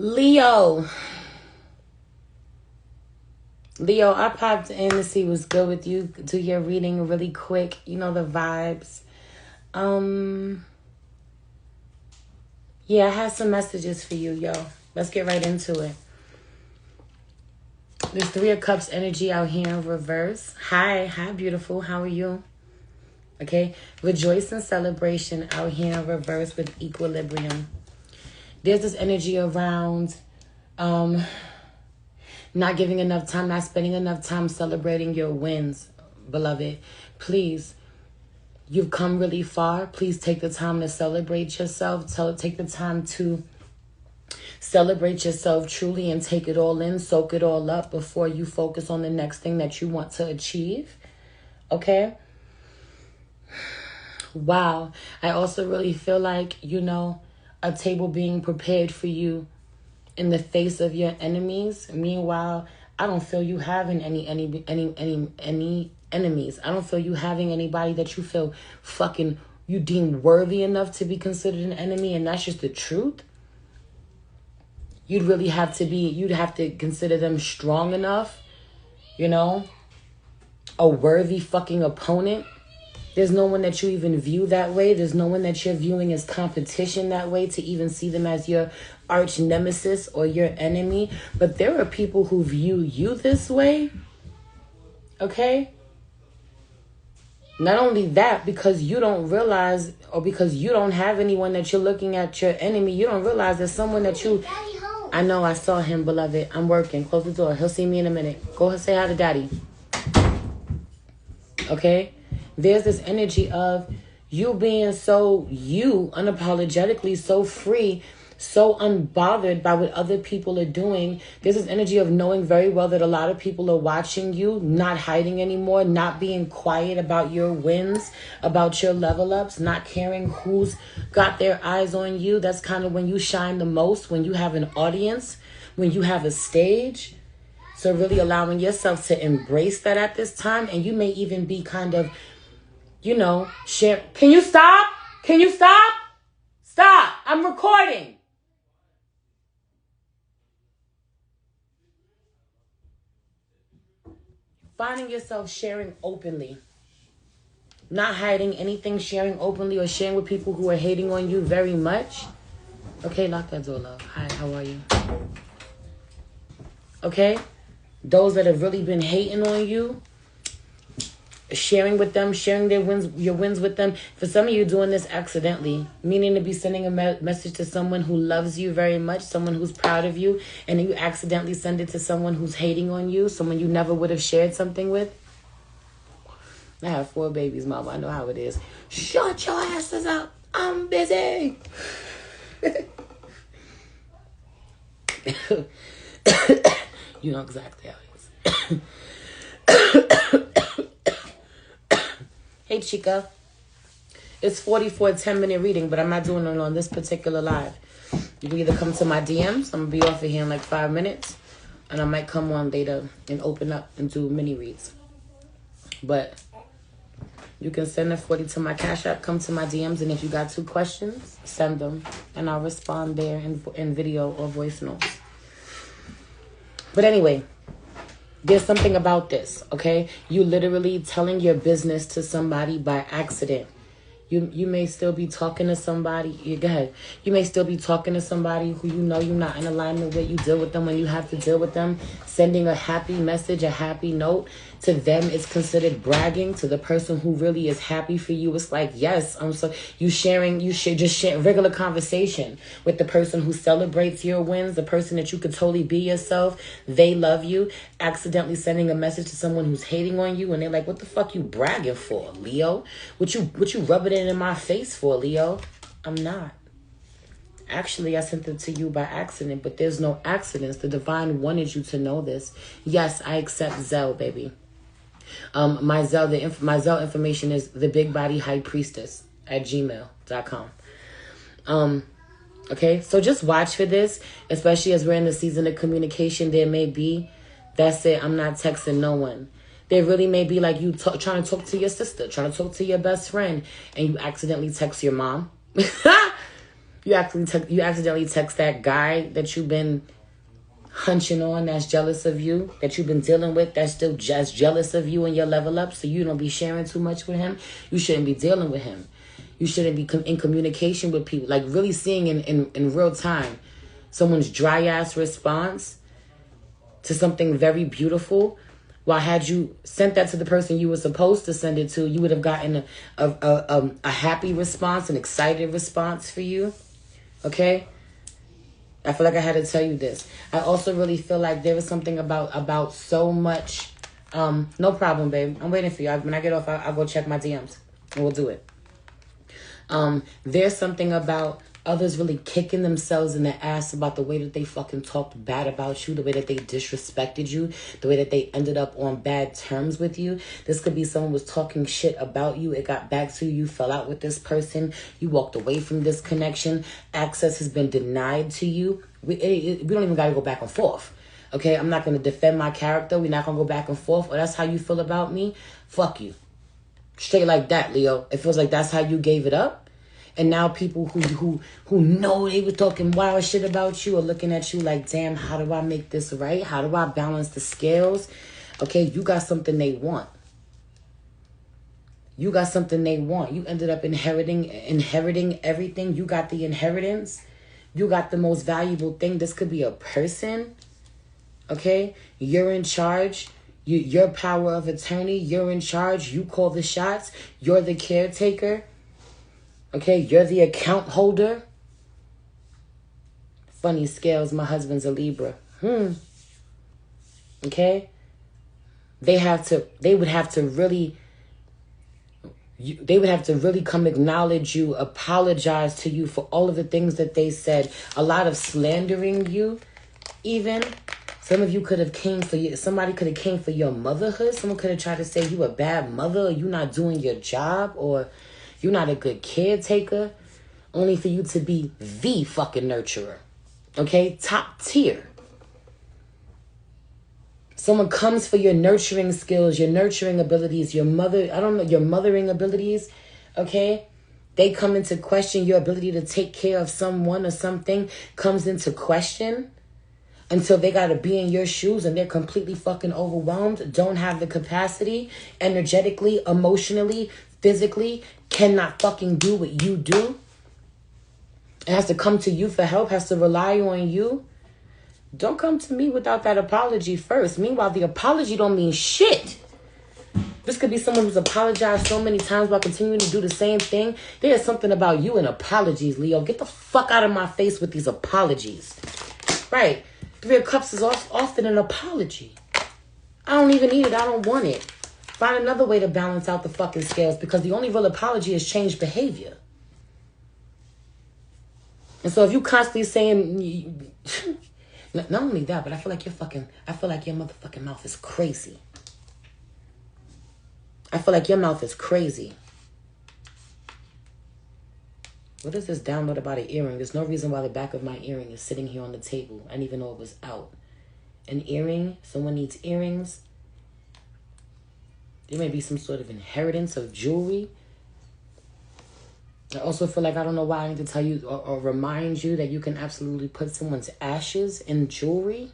Leo, I popped in to see what's good with you. Do your reading really quick. You know the vibes. Yeah, I have some messages for you, yo. Let's get right into it. There's Three of Cups energy out here in reverse. Hi, beautiful. How are you? Okay. Rejoice and celebration out here in reverse with equilibrium. There's this energy around not giving enough time, not spending enough time celebrating your wins, beloved. Please, you've come really far. Please take the time to celebrate yourself. Take the time to celebrate yourself truly and take it all in, soak it all up before you focus on the next thing that you want to achieve. Okay? Wow. I also really feel like, a table being prepared for you in the face of your enemies. Meanwhile, I don't feel you having any enemies. I don't feel you having anybody that you feel you deem worthy enough to be considered an enemy, and that's just the truth. You'd have to consider them strong enough, a worthy fucking opponent. There's no one that you even view that way. There's no one that you're viewing as competition that way to even see them as your arch nemesis or your enemy. But there are people who view you this way. Okay? Not only that, because you don't realize, or because you don't have anyone that you're looking at your enemy, you don't realize there's someone that you... I know, I saw him, beloved. I'm working. Close the door. He'll see me in a minute. Go say hi to daddy. Okay? There's this energy of you being so unapologetically, so free, so unbothered by what other people are doing. There's this energy of knowing very well that a lot of people are watching you, not hiding anymore, not being quiet about your wins, about your level ups, not caring who's got their eyes on you. That's kind of when you shine the most, when you have an audience, when you have a stage. So really allowing yourself to embrace that at this time. And you may even be kind of, share. Can you stop? Stop. I'm recording. Finding yourself sharing openly. Not hiding anything, sharing openly or sharing with people who are hating on you very much. Okay, lock that door, love. Hi, how are you? Okay? Those that have really been hating on you, sharing with them, sharing your wins with them. For some of you, doing this accidentally, meaning to be sending a message to someone who loves you very much, someone who's proud of you, and then you accidentally send it to someone who's hating on you, someone you never would have shared something with. I have 4 babies, mama. I know how it is. Shut your asses up. I'm busy. You know exactly how it is. Hey, Chica. It's 44 10-minute reading, but I'm not doing it on this particular live. You can either come to my DMs. I'm going to be off of here in like 5 minutes. And I might come on later and open up and do mini reads. But you can send a 40 to my Cash App. Come to my DMs. And if you got 2 questions, send them. And I'll respond there in video or voice notes. But anyway, there's something about this, okay? You literally telling your business to somebody by accident. You may still be talking to somebody. Go ahead. You may still be talking to somebody who you're not in alignment with. You deal with them when you have to deal with them. Sending a happy message, a happy note to them is considered bragging. To the person who really is happy for you, it's like, yes, I'm so. You share regular conversation with the person who celebrates your wins, the person that you could totally be yourself. They love you. Accidentally sending a message to someone who's hating on you, and they're like, what the fuck you bragging for, Leo? What you rubbing it in my face for, Leo? I'm not. Actually, I sent it to you by accident, but there's no accidents. The divine wanted you to know this. Yes, I accept Zelle, baby. My Zelle information is thebigbodyhighpriestess@gmail.com. Okay, so just watch for this, especially as we're in the season of communication. There may be, that's it, I'm not texting no one. There really may be like you trying to talk to your sister, trying to talk to your best friend, and you accidentally text your mom. You accidentally text that guy that you've been hunching on, that's jealous of you, that you've been dealing with, that's still just jealous of you and your level up, so you don't be sharing too much with him. You shouldn't be dealing with him. You shouldn't be in communication with people. Like really seeing in real time someone's dry ass response to something very beautiful. Well, had you sent that to the person you were supposed to send it to, you would have gotten a happy response, an excited response for you. Okay? I feel like I had to tell you this. I also really feel like there was something about so much. No problem, babe. I'm waiting for you. When I get off, I'll go check my DMs and we'll do it. There's something about others really kicking themselves in the ass about the way that they fucking talked bad about you, the way that they disrespected you, the way that they ended up on bad terms with you. This could be someone was talking shit about you. It got back to you. You fell out with this person. You walked away from this connection. Access has been denied to you. We don't even got to go back and forth. Okay, I'm not going to defend my character. We're not going to go back and forth. Or that's how you feel about me. Fuck you. Straight like that, Leo. It feels like that's how you gave it up. And now people who know they were talking wild shit about you are looking at you like, damn, how do I make this right? How do I balance the scales? Okay, you got something they want. You got something they want. You ended up inheriting everything. You got the inheritance. You got the most valuable thing. This could be a person. Okay? You're in charge. Your power of attorney. You're in charge. You call the shots. You're the caretaker. Okay, you're the account holder. Funny scales, my husband's a Libra. Okay? They would have to really come acknowledge you, apologize to you for all of the things that they said. A lot of slandering you, even. Some of you could have came for you. Somebody could have came for your motherhood. Someone could have tried to say you a bad mother, or you not doing your job, or you're not a good caretaker, only for you to be the fucking nurturer. Okay? Top tier. Someone comes for your nurturing skills, your nurturing abilities, your mothering abilities. Okay? They come into question. Your ability to take care of someone or something comes into question until they got to be in your shoes and they're completely fucking overwhelmed, don't have the capacity, energetically, emotionally, physically, cannot fucking do what you do. It has to come to you for help, has to rely on you. Don't come to me without that apology first. Meanwhile, the apology don't mean shit. This could be someone who's apologized so many times while continuing to do the same thing. There's something about you and apologies, Leo. Get the fuck out of my face with these apologies. Right. 3 of Cups is often an apology. I don't even need it. I don't want it. Find another way to balance out the fucking scales, because the only real apology is changed behavior. And so if you constantly saying, not only that, but I feel like your motherfucking mouth is crazy. I feel like your mouth is crazy. What is this download about an earring? There's no reason why the back of my earring is sitting here on the table. I didn't even know it was out. An earring? Someone needs earrings? There may be some sort of inheritance of jewelry. I also feel like I don't know why I need to tell you or remind you that you can absolutely put someone's ashes in jewelry.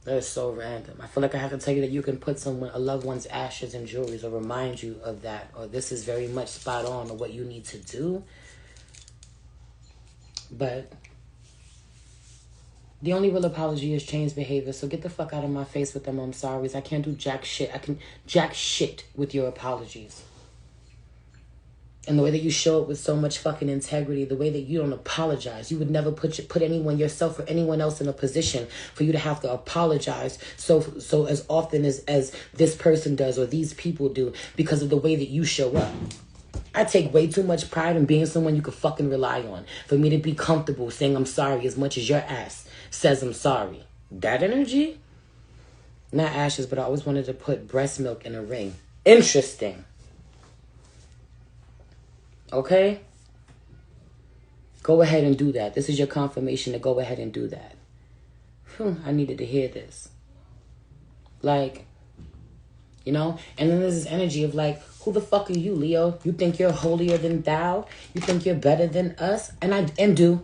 That is so random. I feel like I have to tell you that you can put a loved one's ashes in jewelry, or remind you of that, or this is very much spot on or what you need to do. But the only real apology is changed behavior. So get the fuck out of my face with them I'm sorries. I can't do jack shit. I can jack shit with your apologies. And the way that you show it with so much fucking integrity, the way that you don't apologize. You would never put anyone, yourself or anyone else, in a position for you to have to apologize so as often as this person does or these people do, because of the way that you show up. I take way too much pride in being someone you could fucking rely on. For me to be comfortable saying I'm sorry as much as your ass says I'm sorry. That energy? Not ashes, but I always wanted to put breast milk in a ring. Interesting. Okay? Go ahead and do that. This is your confirmation to go ahead and do that. I needed to hear this. Like, you know? And then there's this energy of like, who the fuck are you, Leo? You think you're holier than thou? You think you're better than us? And do.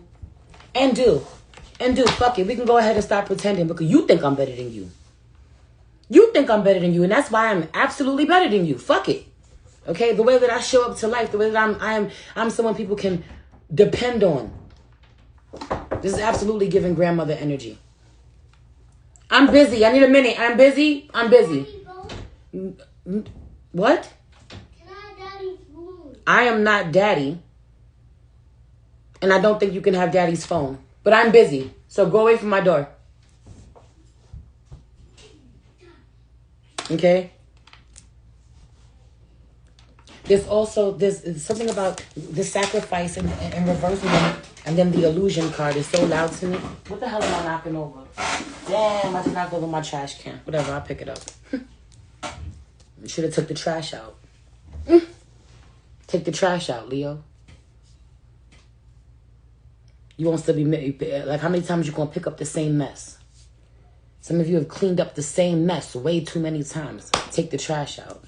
Fuck it. We can go ahead and stop pretending because you think I'm better than you. You think I'm better than you, and that's why I'm absolutely better than you. Fuck it. Okay? The way that I show up to life, the way that I'm someone people can depend on. This is absolutely giving grandmother energy. I'm busy. I need a minute. I'm busy. What? Can I have daddy's phone? I am not daddy. And I don't think you can have daddy's phone. But I'm busy. So go away from my door. Okay? There's something about the sacrifice and reversing it. And then the illusion card is so loud to me. What the hell am I knocking over? Damn, I just knocked over my trash can. Whatever, I'll pick it up. Should have took the trash out. Take the trash out, Leo. You won't still be... Like, how many times you going to pick up the same mess? Some of you have cleaned up the same mess way too many times. Take the trash out.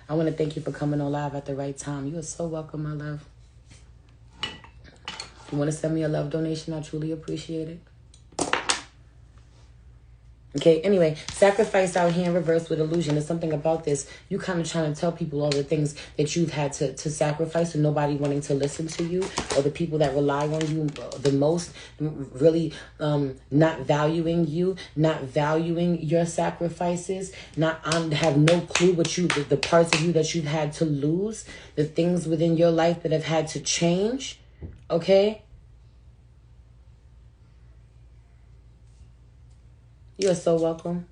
I want to thank you for coming on live at the right time. You are so welcome, my love. If you want to send me a love donation, I truly appreciate it. Okay, anyway, sacrifice out here in reverse with illusion. There's something about this. You kind of trying to tell people all the things that you've had to sacrifice and nobody wanting to listen to you, or the people that rely on you the most really not valuing you, not valuing your sacrifices, not have no clue what the parts of you that you've had to lose, the things within your life that have had to change, okay? You are so welcome.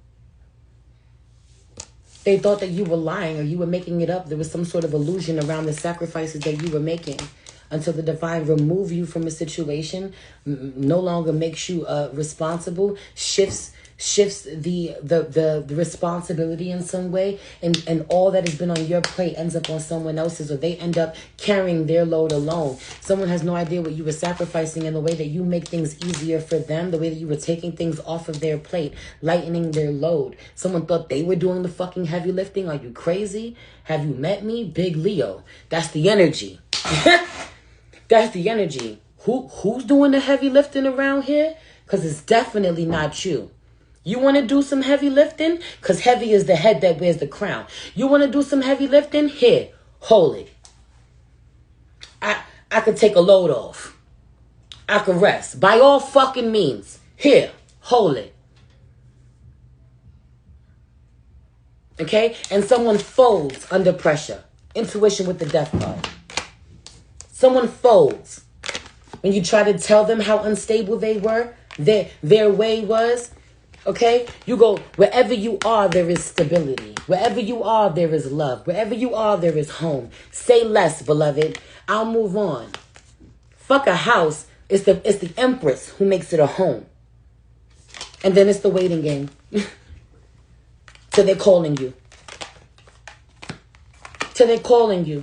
They thought that you were lying or you were making it up. There was some sort of illusion around the sacrifices that you were making until the divine remove you from a situation, no longer makes you responsible, shifts the responsibility in some way, and all that has been on your plate ends up on someone else's, or they end up carrying their load alone. Someone has no idea what you were sacrificing in the way that you make things easier for them, the way that you were taking things off of their plate, lightening their load. Someone thought they were doing the fucking heavy lifting. Are you crazy? Have you met me? Big Leo. That's the energy. That's the energy. Who's doing the heavy lifting around here? Because it's definitely not you. You want to do some heavy lifting? Because heavy is the head that wears the crown. You want to do some heavy lifting? Here, hold it. I could take a load off. I could rest. By all fucking means. Here, hold it. Okay? And someone folds under pressure. Intuition with the death card. Someone folds. When you try to tell them how unstable they were, their way was... Okay, you go, wherever you are, there is stability. Wherever you are, there is love. Wherever you are, there is home. Say less, beloved. I'll move on. Fuck a house. It's the empress who makes it a home. And then it's the waiting game. Till they're calling you. Till they're calling you.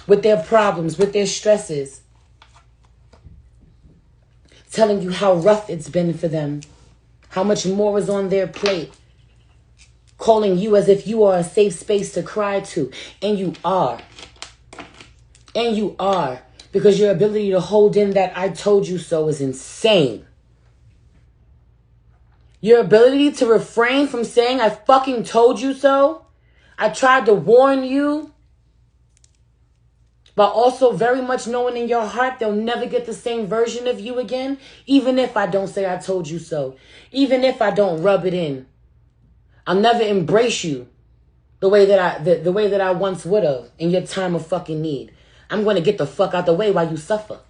With their problems, with their stresses. Telling you how rough it's been for them. How much more is on their plate. Calling you as if you are a safe space to cry to. And you are. And you are. Because your ability to hold in that I told you so is insane. Your ability to refrain from saying I fucking told you so. I tried to warn you. But also very much knowing in your heart they'll never get the same version of you again. Even if I don't say I told you so. Even if I don't rub it in. I'll never embrace you the way that I once would have in your time of fucking need. I'm going to get the fuck out the way while you suffer.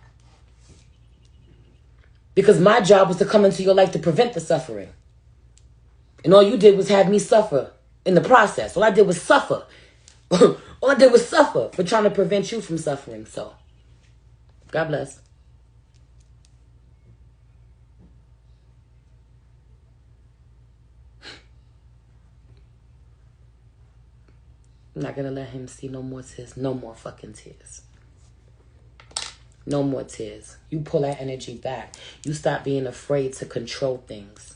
Because my job was to come into your life to prevent the suffering. And all you did was have me suffer in the process. All I did was suffer. All I did was suffer for trying to prevent you from suffering. So, God bless. I'm not going to let him see no more tears. No more fucking tears. No more tears. You pull that energy back. You stop being afraid to control things.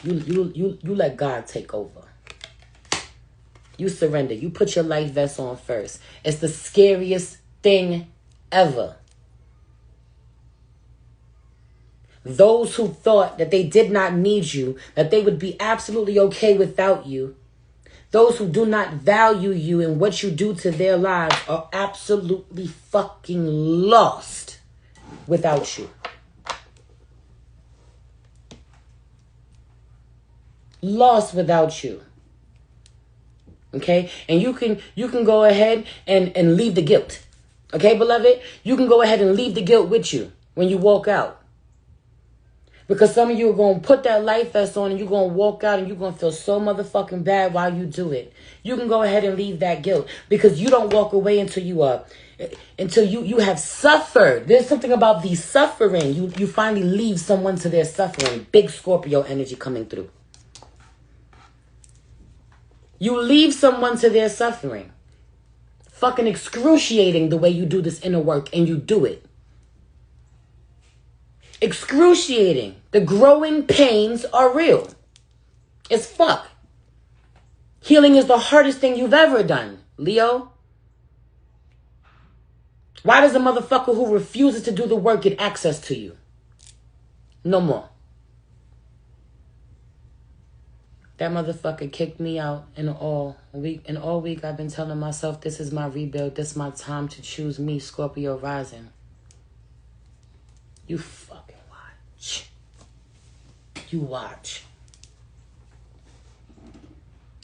You let God take over. You surrender. You put your life vest on first. It's the scariest thing ever. Those who thought that they did not need you, that they would be absolutely okay without you, those who do not value you and what you do to their lives are absolutely fucking lost without you. Lost without you. Okay? And you can go ahead and leave the guilt. Okay, beloved? You can go ahead and leave the guilt with you when you walk out. Because some of you are going to put that life vest on and you're going to walk out and you're going to feel so motherfucking bad while you do it. You can go ahead and leave that guilt because you don't walk away until you have suffered. There's something about the suffering. You finally leave someone to their suffering. Big Scorpio energy coming through. You leave someone to their suffering. Fucking excruciating the way you do this inner work, and you do it. Excruciating. The growing pains are real. It's fuck. Healing is the hardest thing you've ever done, Leo. Why does a motherfucker who refuses to do the work get access to you? No more. That motherfucker kicked me out and all week I've been telling myself this is my rebuild. This is my time to choose me, Scorpio rising. You fucking watch. You watch.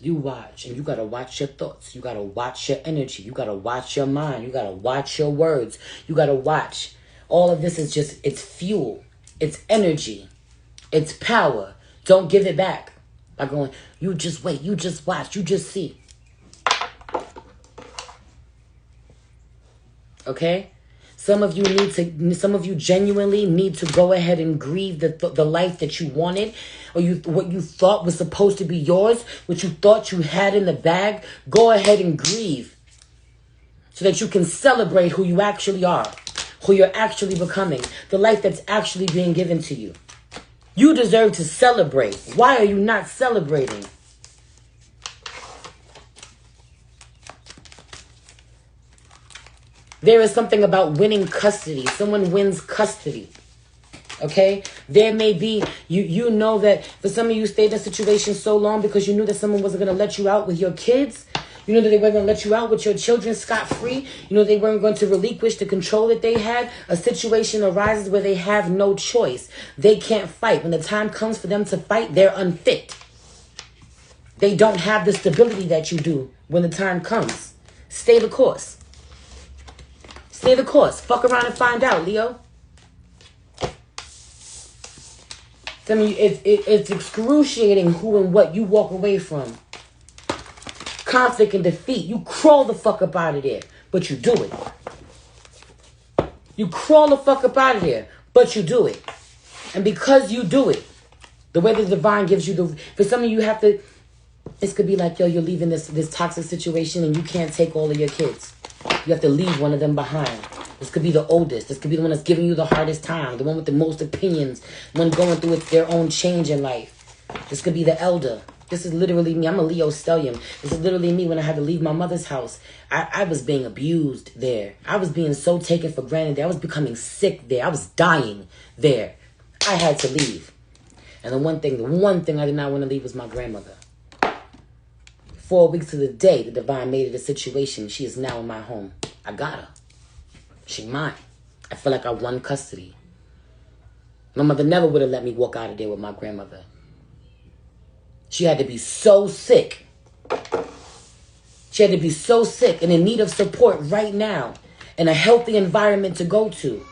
You watch. And you gotta watch your thoughts. You gotta watch your energy. You gotta watch your mind. You gotta watch your words. You gotta watch. All of this is just, it's fuel. It's energy. It's power. Don't give it back. By going, you just wait, you just watch, you just see. Okay? Some of you genuinely need to go ahead and grieve the life that you wanted, or what you thought was supposed to be yours, what you thought you had in the bag. Go ahead and grieve so that you can celebrate who you actually are, who you're actually becoming, the life that's actually being given to you. You deserve to celebrate. Why are you not celebrating? There is something about winning custody. Someone wins custody. Okay? There may be, you know that for some of you stayed in a situation so long because you knew that someone wasn't going to let you out with your kids. You know that they weren't going to let you out with your children scot-free. You know they weren't going to relinquish the control that they had. A situation arises where they have no choice. They can't fight. When the time comes for them to fight, they're unfit. They don't have the stability that you do when the time comes. Stay the course. Stay the course. Fuck around and find out, Leo. I mean, it's excruciating who and what you walk away from. Conflict and defeat. You crawl the fuck up out of there, but you do it. You crawl the fuck up out of there, but you do it. And because you do it, the way the divine gives you for some of you have to, this could be like, yo, you're leaving this toxic situation and you can't take all of your kids. You have to leave one of them behind. This could be the oldest. This could be the one that's giving you the hardest time. The one with the most opinions. One going through their own change in life. This could be the elder. This is literally me. I'm a Leo stellium. This is literally me when I had to leave my mother's house. I was being abused there. I was being so taken for granted there. I was becoming sick there. I was dying there. I had to leave. And the one thing I did not want to leave was my grandmother. 4 weeks to the day, the divine made it a situation. She is now in my home. I got her. She mine. I feel like I won custody. My mother never would have let me walk out of there with my grandmother. She had to be so sick. She had to be so sick and in need of support right now and a healthy environment to go to.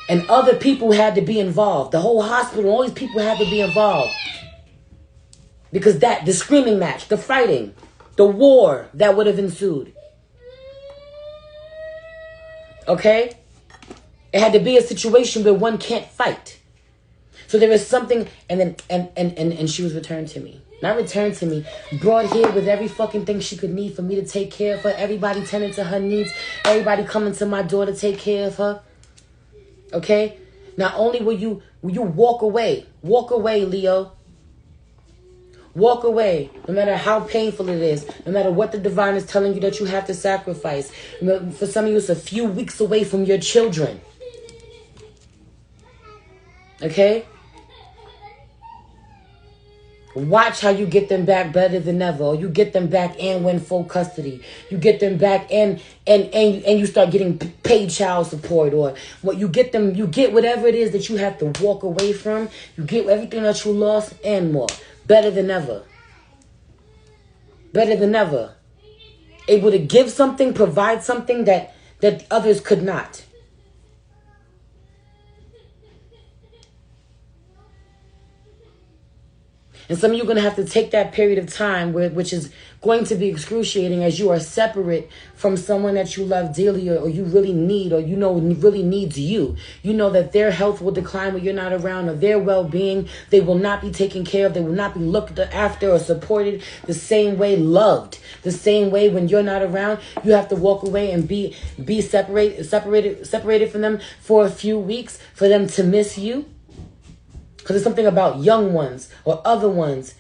And other people had to be involved. The whole hospital, all these people had to be involved. Because the screaming match, the fighting, the war that would have ensued. Okay? It had to be a situation where one can't fight. So there is something, and she was returned to me. Not returned to me, brought here with every fucking thing she could need for me to take care of her. Everybody tending to her needs. Everybody coming to my door to take care of her. Okay? Not only will you walk away, Leo. Walk away, no matter how painful it is, no matter what the divine is telling you that you have to sacrifice. For some of you, it's a few weeks away from your children. Okay? Watch how you get them back better than ever. Or you get them back and win full custody. You get them back and you start getting paid child support. Or what you get them, you get whatever it is that you have to walk away from. You get everything that you lost and more. Better than ever. Better than ever. Able to give something, provide something that others could not. And some of you are going to have to take that period of time which is going to be excruciating as you are separate from someone that you love dearly or you really need or you know really needs you. You know that their health will decline when you're not around or their well-being. They will not be taken care of. They will not be looked after or supported the same way, loved. The same way when you're not around, you have to walk away and be separated from them for a few weeks for them to miss you. Because there's something about young ones or other ones,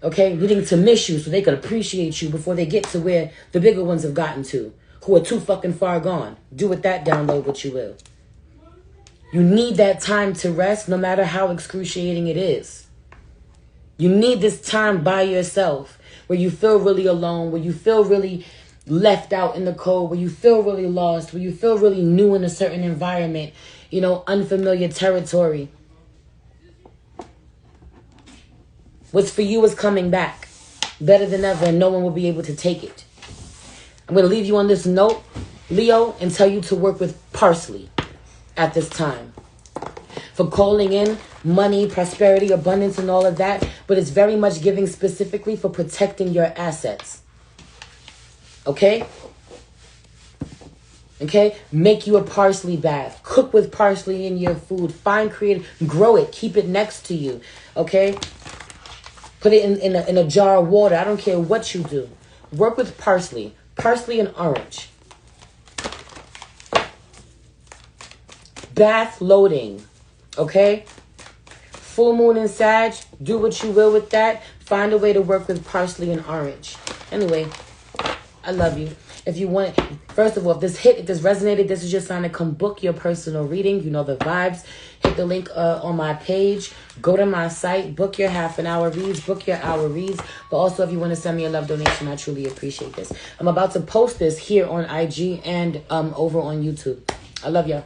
okay, needing to miss you so they can appreciate you before they get to where the bigger ones have gotten to, who are too fucking far gone. Do with that download what you will. You need that time to rest no matter how excruciating it is. You need this time by yourself where you feel really alone, where you feel really left out in the cold, where you feel really lost, where you feel really new in a certain environment, you know, unfamiliar territory. What's for you is coming back better than ever, and no one will be able to take it. I'm going to leave you on this note, Leo, and tell you to work with parsley at this time. For calling in money, prosperity, abundance, and all of that, but it's very much giving specifically for protecting your assets. Okay? Okay? Make you a parsley bath. Cook with parsley in your food. Find creative, grow it, keep it next to you. Okay? Put it in a jar of water. I don't care what you do. Work with parsley. Parsley and orange. Bath loading. Okay? Full moon and Sag. Do what you will with that. Find a way to work with parsley and orange. Anyway, I love you. If you want, first of all, if this resonated, this is your sign to come book your personal reading. You know the vibes. Hit the link on my page. Go to my site. Book your half-an-hour reads. Book your hour reads. But also, if you want to send me a love donation, I truly appreciate this. I'm about to post this here on IG and over on YouTube. I love y'all.